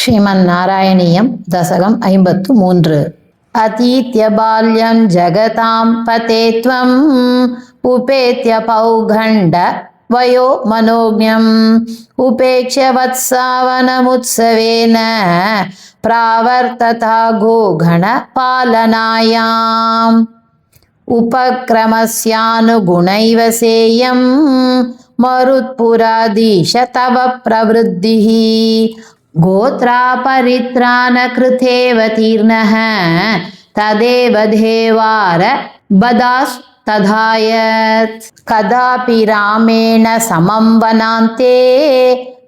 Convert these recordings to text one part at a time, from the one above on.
श्रीमन्नारायणीयं दशकम् 53 अतीत्य बाल्यं जगतां पते त्वम् उपेत्य पौगण्ड वयो मनोज्ञम् उपेक्ष्य वत्सावनमुत्सवेन प्रावर्तता गोगणपालनायाम् उपक्रमस्यानुगुणैव सेयं मरुत्पुराधीश तव प्रवृद्धिः गोत्रापरित्राणकृतेव तीर्णः तदेव देवार बदास्तथायत् कदापि रामेण समं वनान्ते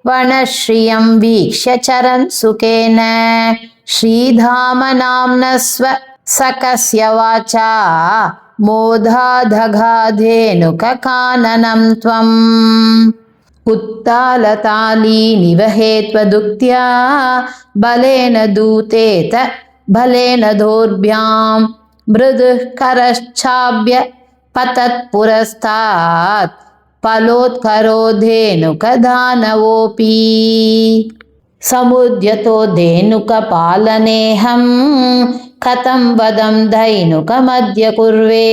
वनश्रियं वीक्ष्य चरन् सुखेन श्रीधाम नाम्नः सकस्य वाचा मोधाधगाधेनुककाननं त्वम् उत्तालताली निवहेत्वदुक्त्या बलेन दूतेत बलेन दोर्भ्यां मृदुः करश्चाभ्य पतत्पुरस्तात् फलोत्करोधेनुकदानवोऽपि समुद्यतो धेनुकपालनेऽहं कथं वदं धैनुकमद्य कुर्वे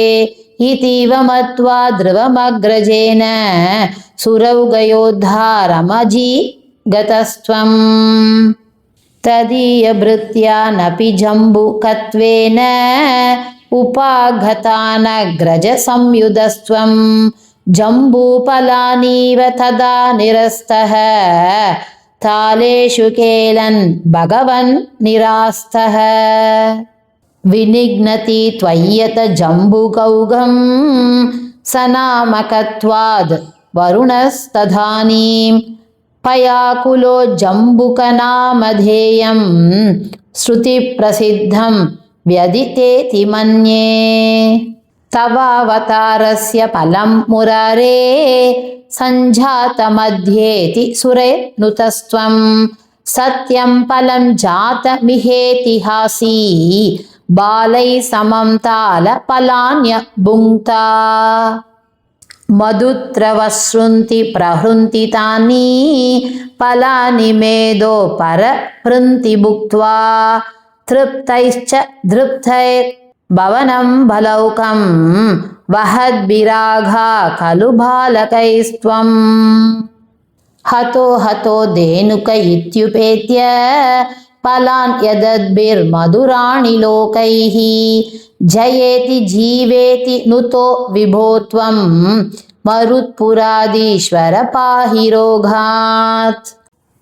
इतीव मत्वा ध्रुवमग्रजेन सुरौघयोद्धारमजीगतस्त्वम् तदीयभृत्यानपि जम्बुकत्वेन उपागतानग्रजसंयुधस्त्वं जम्बूफलानीव तदा निरस्तः तालेषु केलन् भगवन् निरास्तः विनिघ्नति त्वय्यत जम्बुकौघं सनामकत्वाद् वरुणस्तदानीं पयाकुलो जम्बुकनामधेयं श्रुतिप्रसिद्धं व्यदितेति मन्ये तवावतारस्य फलं मुरारे सञ्जातमध्येति सुरेर्नुतस्त्वं सत्यं फलं जातमिहेतिहासी बालैः समं तालफलान्य भुङ्क्ता मधुत्रवसृन्ति प्रहृन्ति तानि फलानि मेदो परहृन्ति भुक्त्वा तृप्तैश्च धृप्तैर्भवनं बलौकं वहद्भिराघा खलु बालकैस्त्वम् हतो हतो धेनुक इत्युपेत्य फलान् यदद्भिर्मधुराणि लोकैः जयेति जीवेति नुतो विभो त्वं मरुत्पुराधीश्वर पाहि रोगात्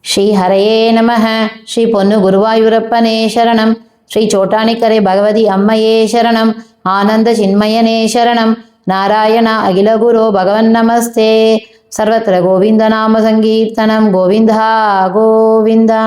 श्री हरये नमः श्री पोन्नु गुरुवायूरप्पने शरणं श्री चोटानिकरे भगवती अम्मये शरणं आनंद चिन्मयने शरणं नारायण अखिल गुरो भगवन्नमस्ते सर्वत्र गोविंद नाम संकीर्तनं गोविंदा गोविंदा।